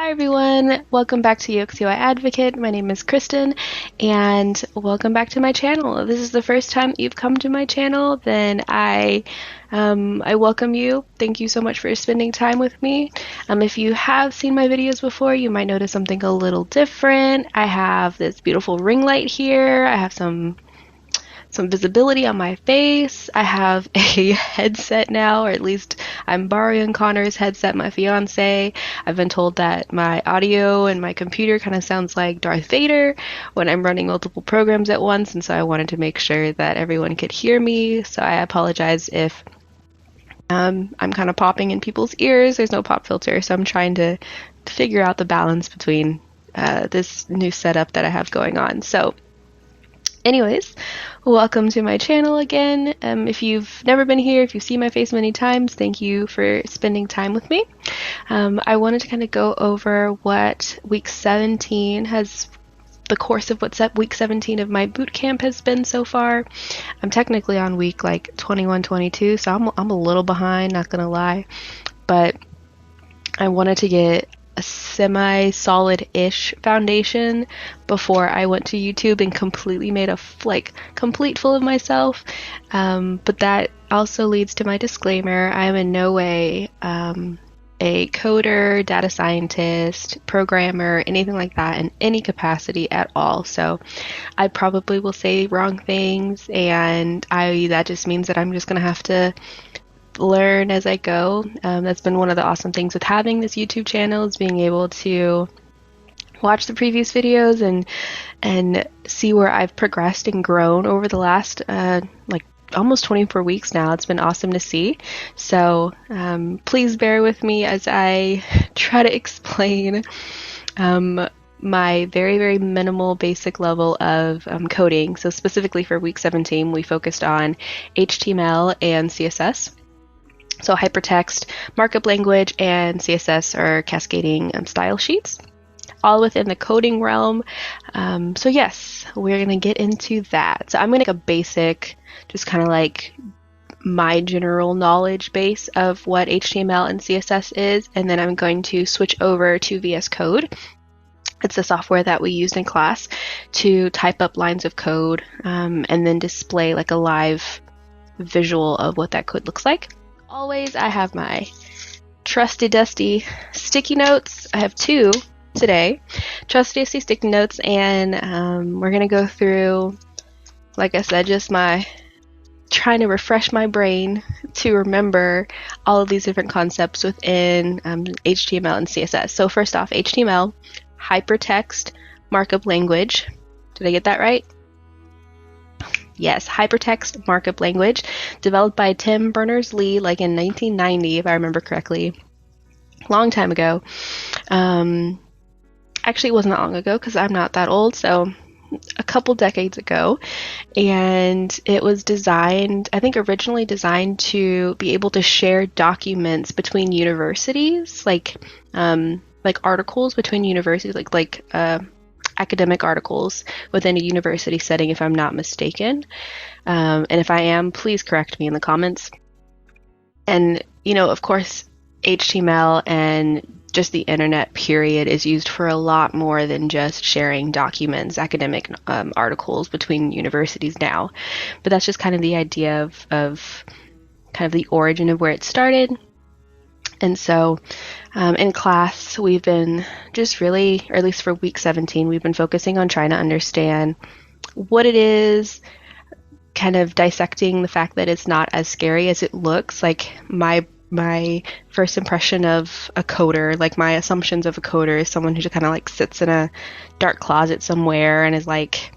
Hi everyone, welcome back to UXUI Advocate. My name is Kristen and welcome back to my channel. If this is the first time you've come to my channel, then I welcome you. Thank you so much for spending time with me. If you have seen my videos before, you might notice something a little different. I have this beautiful ring light here. I have some visibility on my face. I have a headset now, or at least I'm borrowing Connor's headset, my fiance. I've been told that my audio and my computer kind of sounds like Darth Vader when I'm running multiple programs at once, and so I wanted to make sure that everyone could hear me. So I apologize if I'm kind of popping in people's ears. There's no pop filter, so I'm trying to figure out the balance between this new setup that I have going on. So anyways, welcome to my channel again. If you've never been here, if you've seen my face many times, thank you for spending time with me. I wanted to kind of go over what week 17 has, the course of what week 17 of my boot camp has been so far. I'm technically on week like 21, 22, so I'm a little behind, not gonna lie, but I wanted to get a semi-solid-ish foundation before I went to YouTube and completely made a complete fool of myself. But that also leads to my disclaimer. I am in no way a coder, data scientist, programmer, anything like that in any capacity at all. So I probably will say wrong things, and that just means that I'm just gonna have to learn as I go. That's been one of the awesome things with having this YouTube channel, is being able to watch the previous videos and see where I've progressed and grown over the last almost 24 weeks now. It's been awesome to see. So please bear with me as I try to explain my very, very minimal basic level of coding. So specifically for week 17, we focused on HTML and CSS. So hypertext, markup language, and CSS are cascading style sheets, all within the coding realm. So yes, we're going to get into that. So I'm going to make a basic, just kind of like my general knowledge base of what HTML and CSS is, and then I'm going to switch over to VS Code. It's the software that we used in class to type up lines of code and then display like a live visual of what that code looks like. Always, I have my trusty dusty sticky notes. I have two today, trusty dusty sticky notes, and we're gonna go through, like I said, just trying to refresh my brain to remember all of these different concepts within HTML and CSS. So first off, HTML, hypertext markup language. Did I get that right? Yes, hypertext markup language, developed by Tim Berners-Lee like in 1990, if I remember correctly. Long time ago. Actually, it wasn't that long ago because I'm not that old, so a couple decades ago. And it was designed, I think originally designed to be able to share documents between universities, like articles between universities, like academic articles within a university setting, if I'm not mistaken. And if I am, please correct me in the comments. And, of course, HTML and just the internet period is used for a lot more than just sharing documents, academic articles between universities now. But that's just kind of the idea of kind of the origin of where it started. And so in class, we've been just really, or at least for week 17, we've been focusing on trying to understand what it is, kind of dissecting the fact that it's not as scary as it looks. Like my first impression of a coder, like my assumptions of a coder, is someone who just kind of like sits in a dark closet somewhere and is like,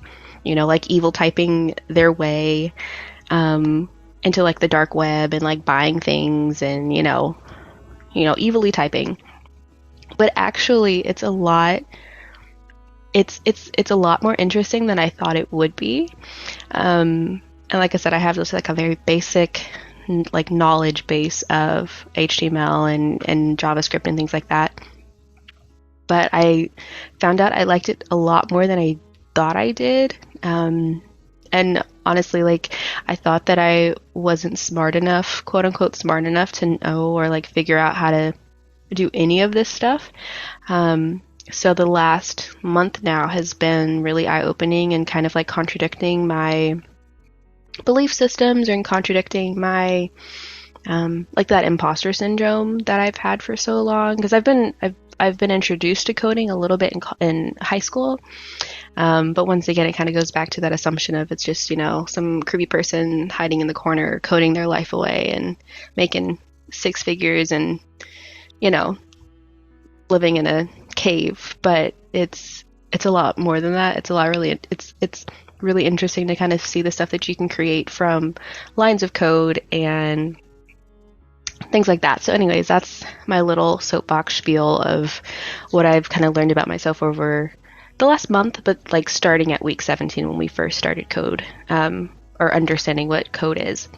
like evil typing their way into like the dark web and like buying things and, evilly typing. But actually it's a lot more interesting than I thought it would be. And like I said, I have this like a very basic like knowledge base of HTML and JavaScript and things like that. But I found out I liked it a lot more than I thought I did. And honestly, like, I thought that I wasn't smart enough, quote unquote smart enough, to know or like figure out how to do any of this stuff. So the last month now has been really eye-opening and kind of like contradicting my belief systems and contradicting my like that imposter syndrome that I've had for so long, because I've been introduced to coding a little bit in high school, but once again it kind of goes back to that assumption of it's just, you know, some creepy person hiding in the corner coding their life away and making six figures and, you know, living in a cave. But it's a lot more than that. It's really interesting to kind of see the stuff that you can create from lines of code and things like that. So anyways, that's my little soapbox spiel of what I've kind of learned about myself over the last month, but like starting at week 17 when we first started code, or understanding what code is.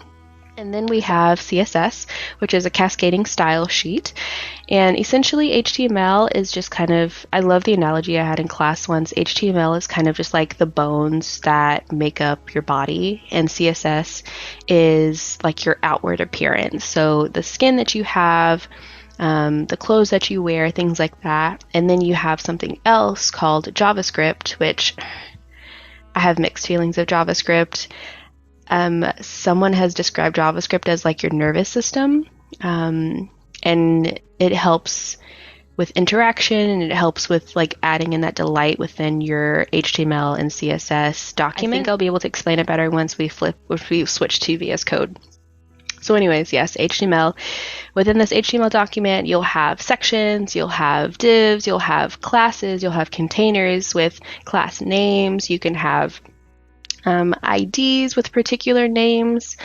And then we have CSS, which is a cascading style sheet. And essentially HTML is just kind of, I love the analogy I had in class once. HTML is kind of just like the bones that make up your body, and CSS is like your outward appearance. So the skin that you have, the clothes that you wear, things like that. And then you have something else called JavaScript, which I have mixed feelings of JavaScript. Someone has described JavaScript as like your nervous system, and it helps with interaction, and it helps with like adding in that delight within your HTML and CSS document. I think I'll be able to explain it better once we switch to VS Code. So anyways, yes, HTML. Within this HTML document, you'll have sections, you'll have divs, you'll have classes, you'll have containers with class names, you can have IDs with particular names,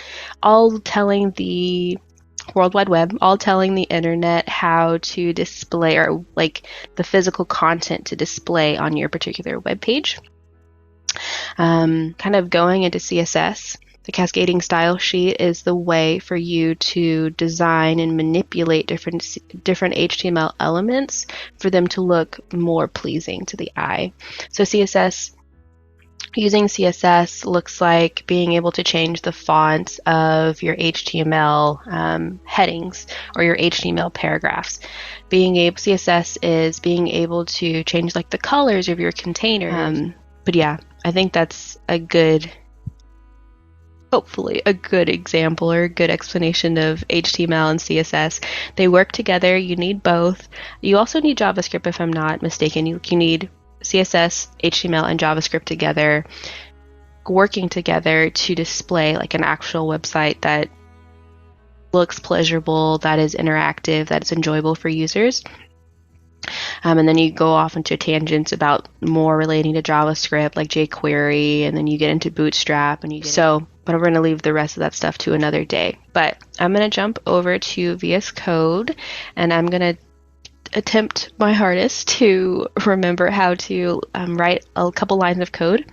all telling the World Wide Web, all telling the internet how to display, or like the physical content to display on your particular web page. Kind of going into CSS, the cascading style sheet is the way for you to design and manipulate different HTML elements for them to look more pleasing to the eye. So using CSS looks like being able to change the fonts of your HTML headings or your HTML paragraphs. CSS is being able to change like the colors of your containers. But yeah, I think that's hopefully a good example or a good explanation of HTML and CSS. They work together. You need both. You also need JavaScript, if I'm not mistaken. You need CSS, HTML, and JavaScript together, working together to display like an actual website that looks pleasurable, that is interactive, that is enjoyable for users. And then you go off into tangents about more relating to JavaScript, like jQuery, and then you get into Bootstrap, and but we're going to leave the rest of that stuff to another day. But I'm going to jump over to VS Code, and I'm going to attempt my hardest to remember how to write a couple lines of code,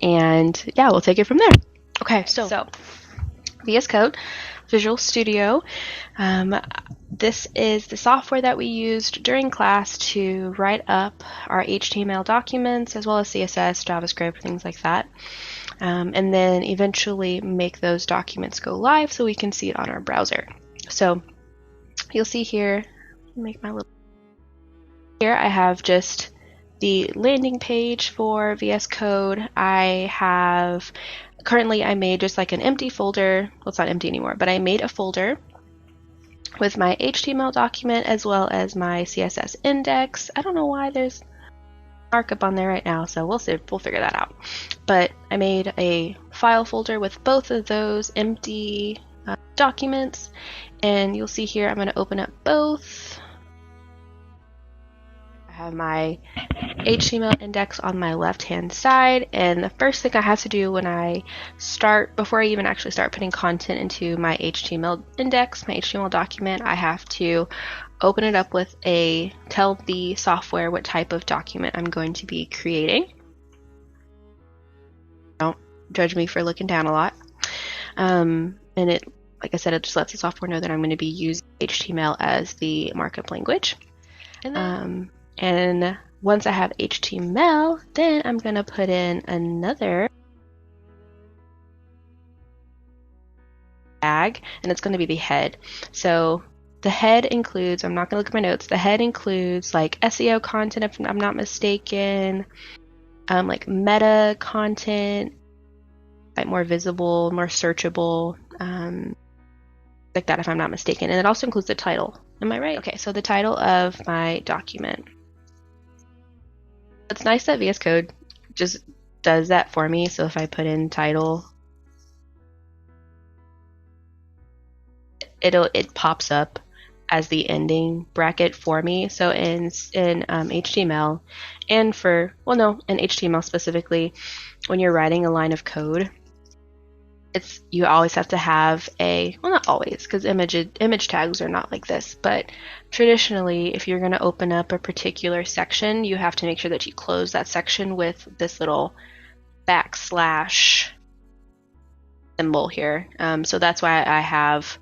and yeah, we'll take it from there. Okay, so VS Code, Visual Studio. This is the software that we used during class to write up our HTML documents, as well as CSS, JavaScript, things like that, and then eventually make those documents go live so we can see it on our browser. So you'll see here, here I have just the landing page for VS Code. Currently I made just like an empty folder. Well, it's not empty anymore, but I made a folder with my HTML document as well as my CSS index. I don't know why there's markup on there right now, so we'll see. We'll figure that out. But I made a file folder with both of those empty documents, and you'll see here I'm going to open up both. I have my HTML index on my left hand side, and the first thing I have to do before I even actually start putting content into my HTML index, my HTML document, I have to open it up tell the software what type of document I'm going to be creating. Don't judge me for looking down a lot. And it, like I said, it just lets the software know that I'm going to be using HTML as the markup language. And once I have HTML, then I'm going to put in another tag, and it's going to be the head. So the head includes, I'm not going to look at my notes, the head includes like SEO content, if I'm not mistaken, like meta content, like more visible, more searchable, like that, if I'm not mistaken. And it also includes the title. Am I right? Okay, so the title of my document. It's nice that VS Code just does that for me. So if I put in title, it pops up as the ending bracket for me. So in HTML, and in HTML specifically, when you're writing a line of code, you always have to have not always, because image tags are not like this, but traditionally, if you're going to open up a particular section, you have to make sure that you close that section with this little backslash symbol here. So that's why I have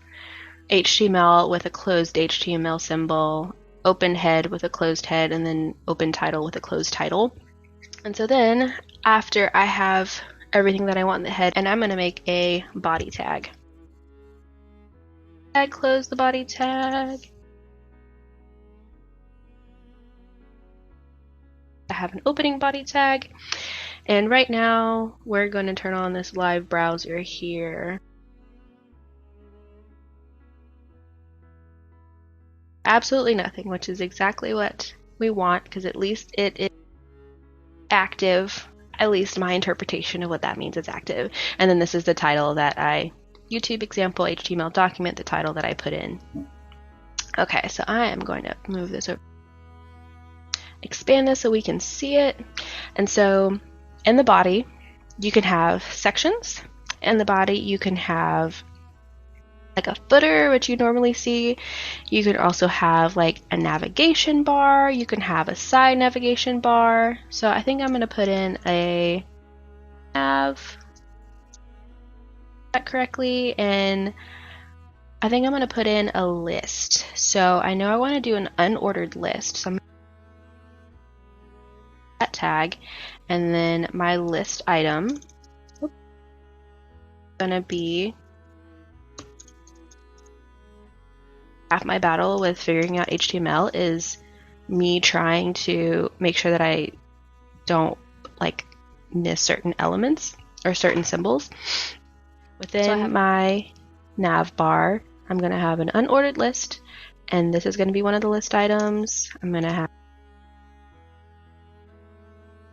HTML with a closed HTML symbol, open head with a closed head, and then open title with a closed title. And so then after I have everything that I want in the head, and I'm going to make a body tag. I close the body tag. I have an opening body tag. And right now we're going to turn on this live browser here. Absolutely nothing, which is exactly what we want, because at least it is active. At least my interpretation of what that means is active. And then this is the title that YouTube example HTML document, the title that I put in. Okay, so I am going to move this over, expand this so we can see it. And so in the body, you can have sections. In the body, you can have like a footer, which you normally see. You could also have like a navigation bar. You can have a side navigation bar. So I think I'm going to put in a nav that correctly, and I think I'm going to put in a list. So I know I want to do an unordered list. So I'm that tag, and then my list item is going to be half my battle with figuring out HTML is me trying to make sure that I don't like miss certain elements or certain symbols. Within my nav bar, I'm going to have an unordered list, and this is going to be one of the list items. I'm going to have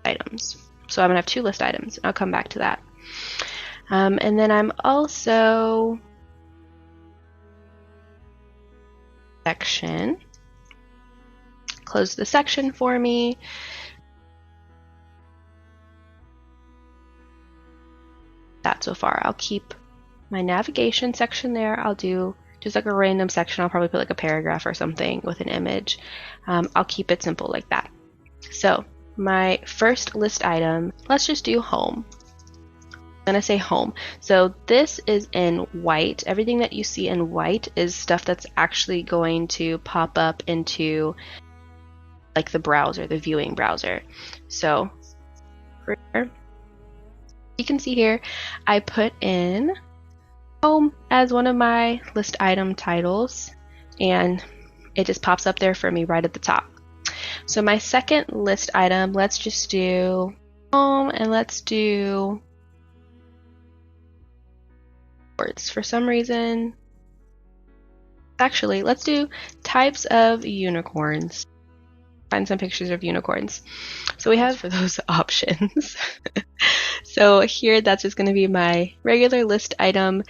items. So I'm going to have two list items. I'll come back to that. And then I'm also section. Close the section for me. That so far. I'll keep my navigation section there. I'll do just like a random section. I'll probably put like a paragraph or something with an image. I'll keep it simple like that. So my first list item, let's just do home. I'm going to say home. So this is in white. Everything that you see in white is stuff that's actually going to pop up into like the browser, the viewing browser. So you can see here, I put in home as one of my list item titles, and it just pops up there for me right at the top. So my second list item, let's just do home, and let's do words. For some reason, actually, let's do types of unicorns. Find some pictures of unicorns. So we have for those options. So here, that's just going to be my regular list item.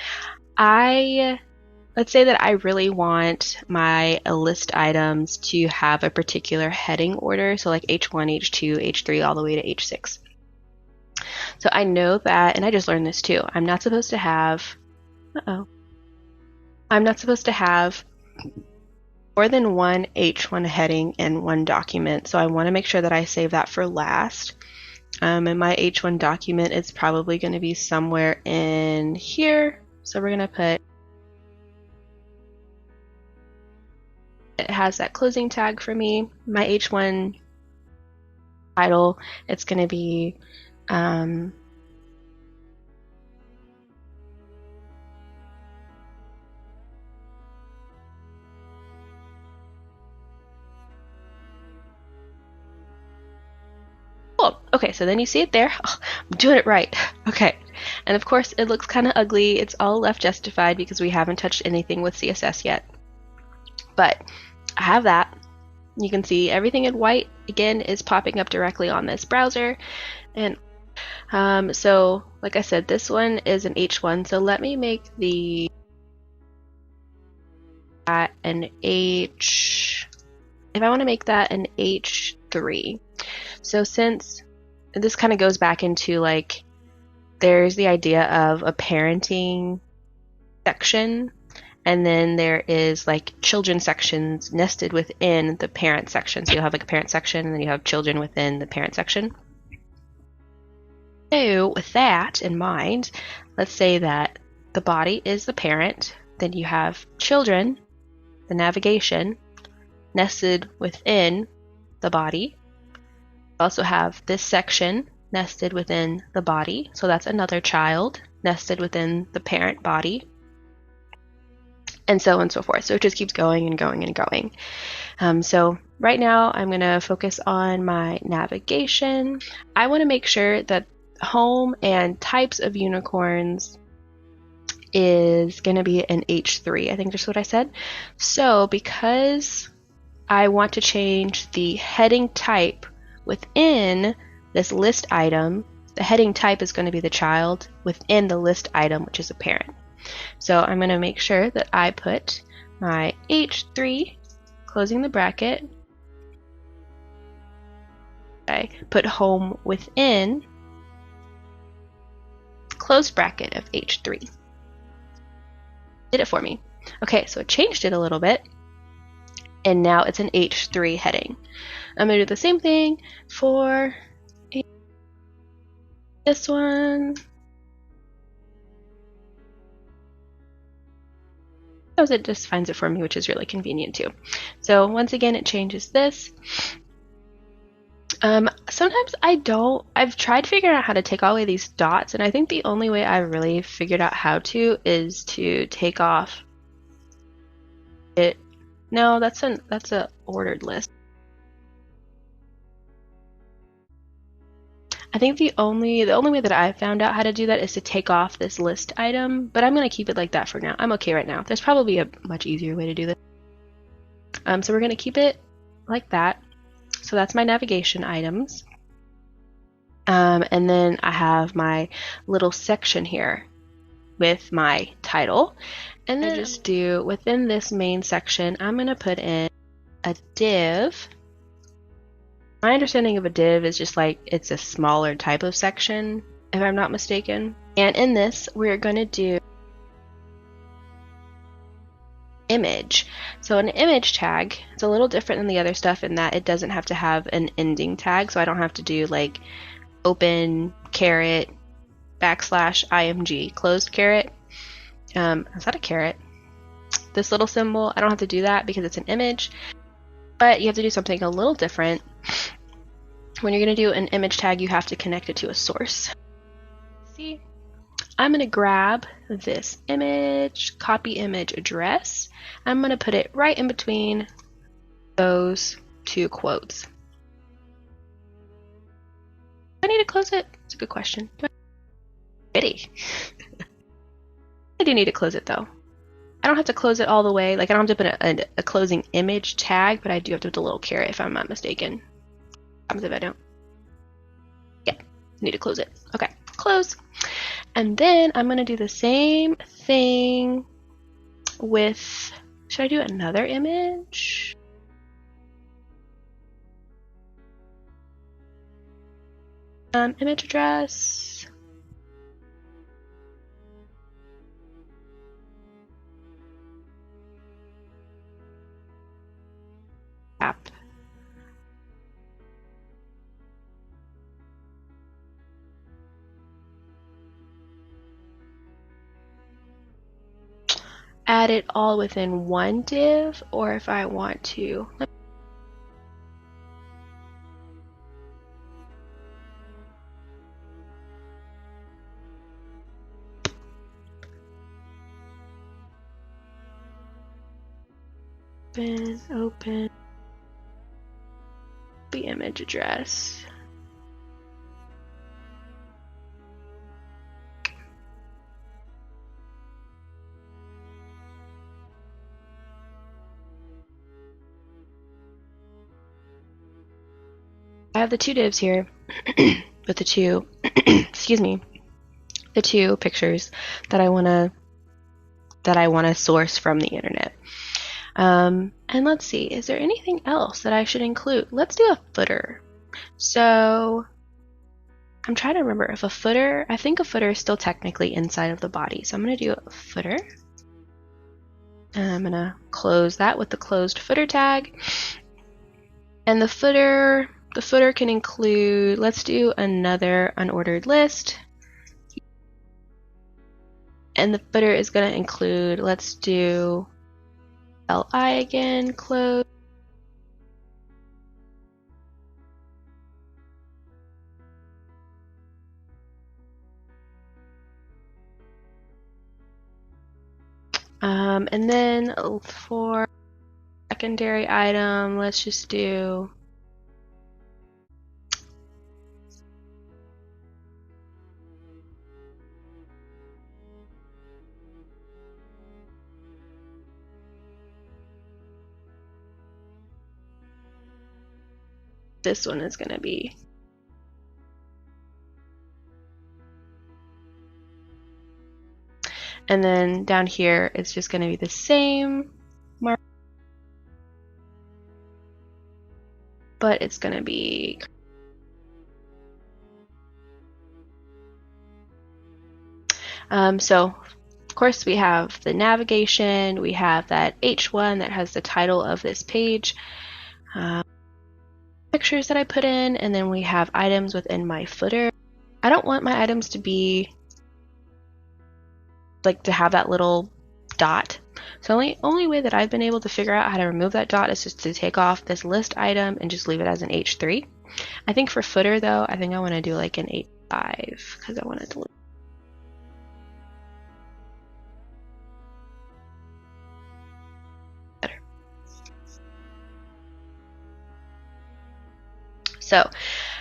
Let's say that I really want my list items to have a particular heading order. So like H1, H2, H3, all the way to H6. So I know that, and I just learned this too, I'm not supposed to have more than one H1 heading in one document. So I want to make sure that I save that for last. And my H1 document is probably going to be somewhere in here. So we're going to put, it has that closing tag for me. My H1 title, it's going to be Okay, so then you see it there. Oh, I'm doing it right. Okay. And of course, it looks kind of ugly. It's all left justified because we haven't touched anything with CSS yet. But I have that. You can see everything in white, again, is popping up directly on this browser. And so, like I said, this one is an H1. So let me make the an H. If I want to make that an H3. So since this kind of goes back into like, there's the idea of a parenting section, and then there is like children sections nested within the parent section. So you'll have like a parent section, and then you have children within the parent section. So with that in mind, let's say that the body is the parent, then you have children, the navigation, nested within the body. You also have this section nested within the body, so that's another child nested within the parent body, and so on and so forth. So it just keeps going and going and going. So right now I'm going to focus on my navigation. I want to make sure that home and types of unicorns is going to be an H3. I think that's what I said. So because I want to change the heading type within this list item, the heading type is going to be the child within the list item, which is a parent. So I'm going to make sure that I put my H3, closing the bracket. I put home within closed bracket of H3. Did it for me. Okay, so it changed it a little bit, and now it's an H3 heading. I'm going to do the same thing for this one. It just finds it for me, which is really convenient too. So once again, it changes this. Sometimes I've tried figuring out how to take away these dots, and I think the only way I've really figured out how to is to take off it. No, that's a ordered list. I think the only way that I've found out how to do that is to take off this list item, but I'm going to keep it like that for now. I'm okay right now. There's probably a much easier way to do this. So we're going to keep it like that. So that's my navigation items. And then I have my little section here with my title. And then I just do, within this main section, I'm going to put in a div. My understanding of a div is just like it's a smaller type of section, if I'm not mistaken. And in this, we're going to do image. So an image tag, it's a little different than the other stuff in that it doesn't have to have an ending tag. So I don't have to do like open caret \img closed caret. Is that a caret? This little symbol, I don't have to do that because it's an image. But you have to do something a little different. When you're going to do an image tag, you have to connect it to a source. See, I'm going to grab this image, copy image address. I'm going to put it right in between those two quotes. Do I need to close it? It's a good question. Ready. I do need to close it though. I don't have to close it all the way. Like I don't have to put a closing image tag, but I do have to put a little caret if I'm not mistaken. What happens if I don't? Yeah, need to close it. Okay, close. And then I'm going to do the same thing with, should I do another image? Image address. App. Add it all within one div, or if I want to. Open the image address. I have the two divs here with the two, excuse me, the two pictures that I want to source from the internet. And let's see, is there anything else that I should include? Let's do a footer. So I'm trying to remember if a footer, I think a footer is still technically inside of the body. So I'm going to do a footer. And I'm going to close that with the closed footer tag. And the footer can include, let's do another unordered list. And the footer is going to include, let's do LI again, close. And then for secondary item, let's just do this one is going to be and then down here it's just going to be the same mark, but it's going to be so of course we have the navigation, we have that H1 that has the title of this page, pictures that I put in, and then we have items within my footer. I don't want my items to be like to have that little dot. So the only way that I've been able to figure out how to remove that dot is just to take off this list item and just leave it as an H3. I think for footer though, I think I want to do like an H5 because I want to delete. Better. So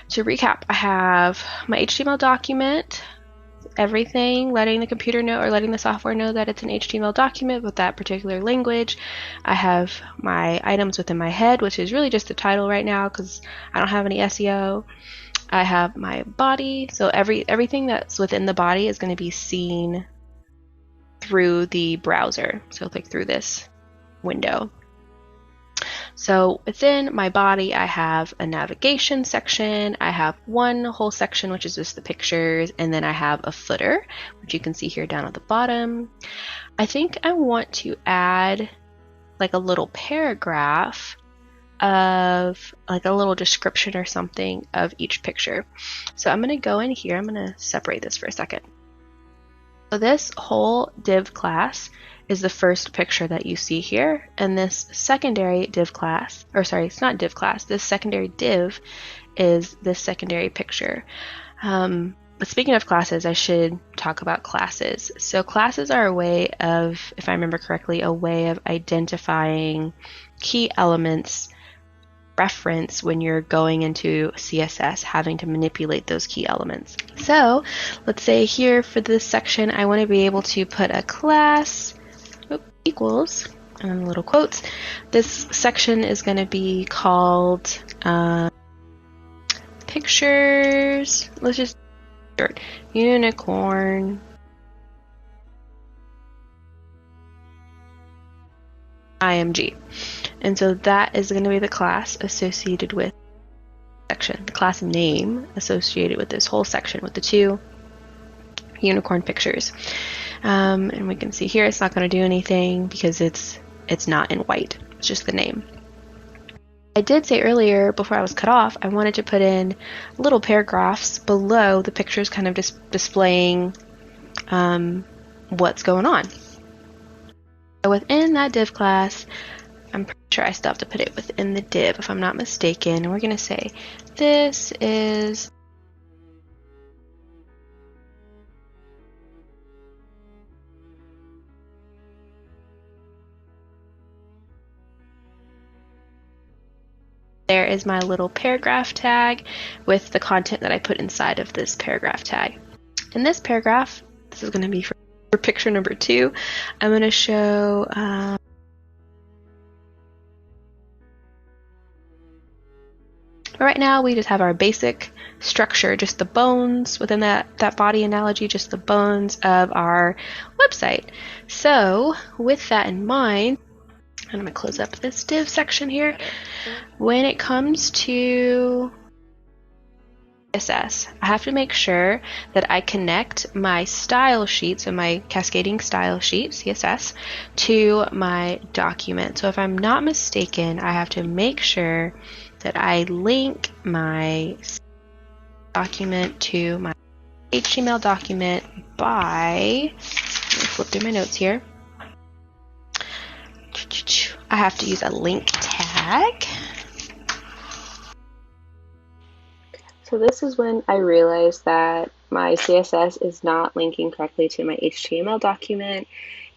to recap, I have my HTML document, everything, letting the computer know or letting the software know that it's an HTML document with that particular language. I have my items within my head, which is really just the title right now because I don't have any SEO. I have my body, so everything that's within the body is going to be seen through the browser, so like through this window. So within my body, I have a navigation section, I have one whole section which is just the pictures, and then I have a footer, which you can see here down at the bottom. I think I want to add like a little paragraph of like a little description or something of each picture. So I'm going to go in here, I'm going to separate this for a second. So this whole div class is the first picture that you see here, and this secondary div class, or sorry, it's not div class, this secondary div is this secondary picture. But speaking of classes, I should talk about classes. So classes are a way of, if I remember correctly, a way of identifying key elements reference when you're going into CSS, having to manipulate those key elements. So let's say here for this section, I want to be able to put a class equals, and little quotes. This section is going to be called pictures. Let's just start unicorn IMG. And so that is going to be the class associated with section, the class name associated with this whole section with the two unicorn pictures. And we can see here it's not going to do anything because it's not in white. It's just the name. I did say earlier before I was cut off, I wanted to put in little paragraphs below the pictures, kind of just displaying what's going on. So within that div class, I'm pretty sure I still have to put it within the div if I'm not mistaken. And we're going to say this is there is my little paragraph tag with the content that I put inside of this paragraph tag. In this paragraph, this is going to be for picture number 2, I'm going to show But right now we just have our basic structure, just the bones within that body analogy, just the bones of our website. So with that in mind, and I'm going to close up this div section here. When it comes to CSS, I have to make sure that I connect my style sheet, so my cascading style sheet, CSS, to my document. So if I'm not mistaken, I have to make sure that I link my document to my HTML document by, let me flip through my notes here. I have to use a link tag. So this is when I realized that my CSS is not linking correctly to my HTML document,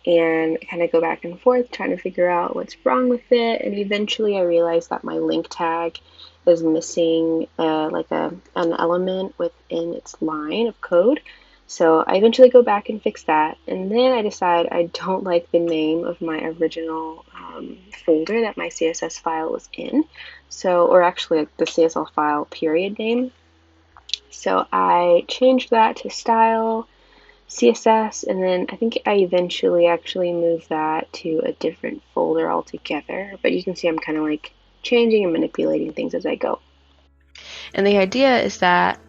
and kind of go back and forth trying to figure out what's wrong with it. And eventually I realized that my link tag is missing an element within its line of code. So I eventually go back and fix that, and then I decide I don't like the name of my original folder that my CSS file was in. So, or actually the CSS file period name. So I changed that to style CSS, and then I think I eventually actually moved that to a different folder altogether. But you can see I'm kind of like changing and manipulating things as I go. And the idea is that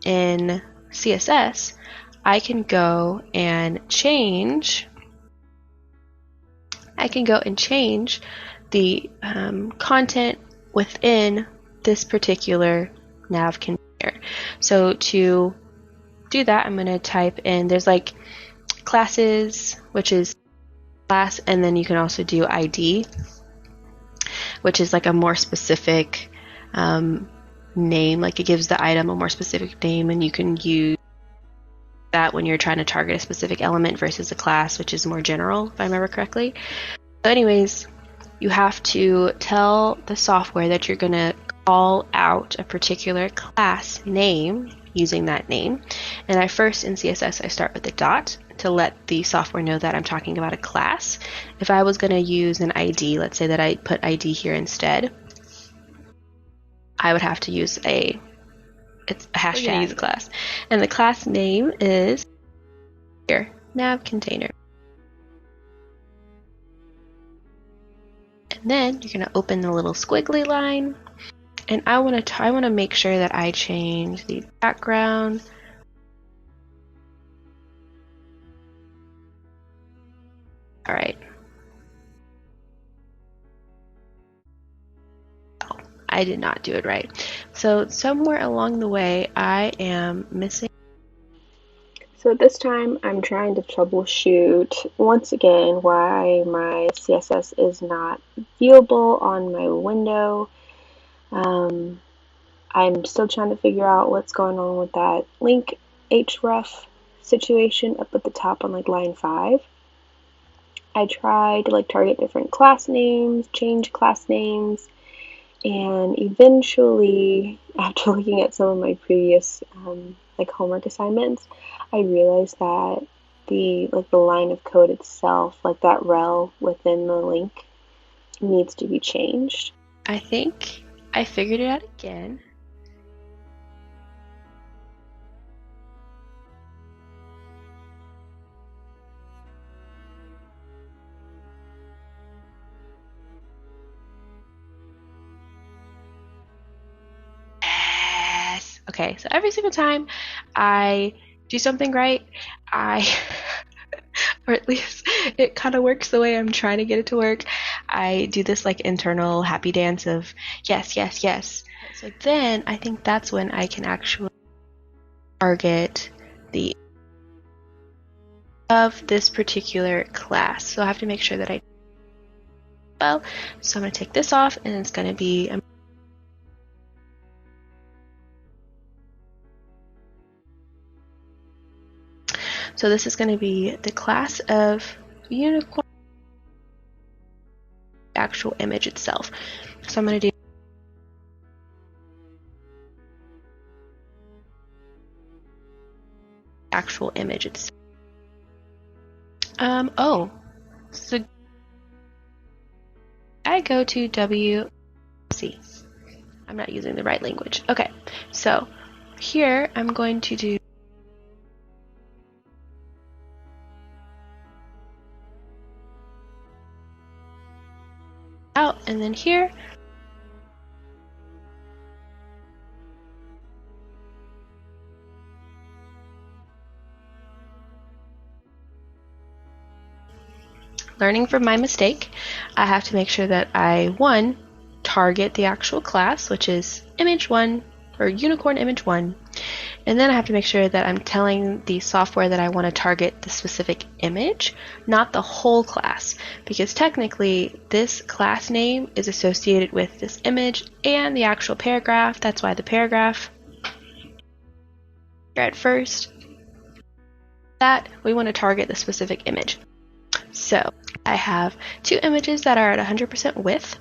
in CSS, I can go and change the content within this particular nav container. So to do that, I'm going to type in, there's like classes, which is class, and then you can also do ID, which is like a more specific name, like it gives the item a more specific name, and you can use that when you're trying to target a specific element versus a class, which is more general, if I remember correctly. So anyways, you have to tell the software that you're going to call out a particular class name using that name. And I first, in CSS, I start with a dot to let the software know that I'm talking about a class. If I was going to use an ID, let's say that I put ID here instead, I would have to use it's a hashtag use class. And the class name is here, nav container. And then you're going to open the little squiggly line, and I want to make sure that I change the background. All right. Oh, I did not do it right. So somewhere along the way, I am missing. So at this time, I'm trying to troubleshoot once again why my CSS is not viewable on my window. I'm still trying to figure out what's going on with that link href situation up at the top on like line 5. I tried to like target different class names, change class names, and eventually, after looking at some of my previous like homework assignments, I realized that the line of code itself, like that rel within the link, needs to be changed. I think I figured it out again. Yes. Okay, so every single time I do something right, or at least it kind of works the way I'm trying to get it to work, I do this like internal happy dance of yes, yes, yes. So then I think that's when I can actually target the of this particular class. So I have to make sure that I well. So I'm going to take this off, and it's going to be so this is going to be the class of unicorn, actual image itself. So I'm going to do actual image itself. So I go to WC. I'm not using the right language. Okay, so here I'm going to do out, and then here learning from my mistake, I have to make sure that I, one, target the actual class, which is image 1 or unicorn image 1, and then I have to make sure that I'm telling the software that I want to target the specific image, not the whole class, because technically this class name is associated with this image and the actual paragraph. That's why the paragraph at first, that we want to target the specific image. So I have two images that are at 100% width.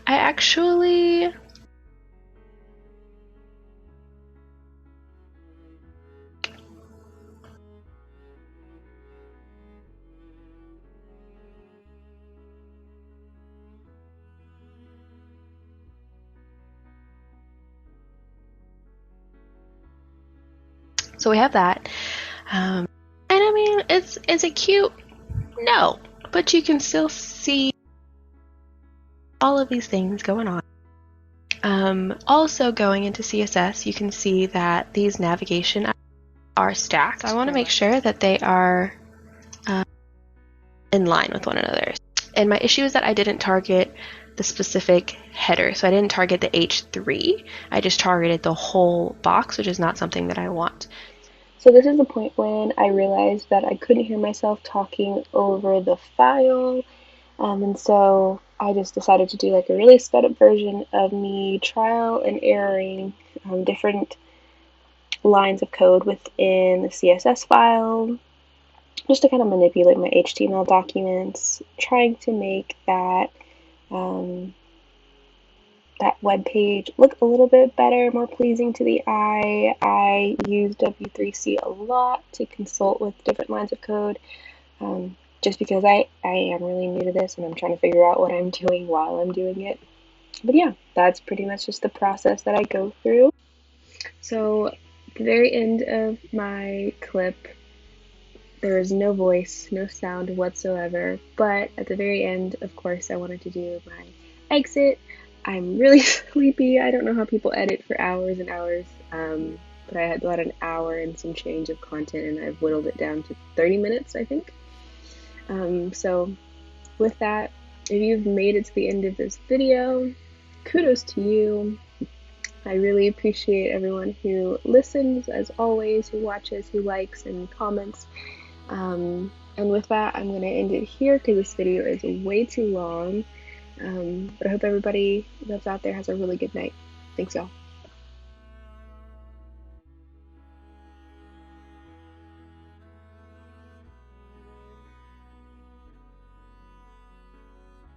I actually so we have that. And I mean, is it cute? No, but you can still see all of these things going on. Also going into CSS, you can see that these navigation are stacked. So I want to make sure that they are in line with one another. And my issue is that I didn't target the specific header. So I didn't target the H3. I just targeted the whole box, which is not something that I want. So this is the point when I realized that I couldn't hear myself talking over the file, and so I just decided to do like a really sped up version of me trial and erroring different lines of code within the CSS file, just to kind of manipulate my HTML documents, trying to make that that web page look a little bit better, more pleasing to the eye. I use W3C a lot to consult with different lines of code, just because I am really new to this and I'm trying to figure out what I'm doing while I'm doing it. But yeah, that's pretty much just the process that I go through. So at the very end of my clip, there is no voice, no sound whatsoever, but at the very end, of course, I wanted to do my exit. I'm really sleepy. I don't know how people edit for hours and hours, but I had about an hour and some change of content, and I've whittled it down to 30 minutes, I think. So with that, if you've made it to the end of this video, kudos to you. I really appreciate everyone who listens, as always, who watches, who likes, and comments. And with that, I'm going to end it here because this video is way too long. But I hope everybody that's out there has a really good night. Thanks, y'all.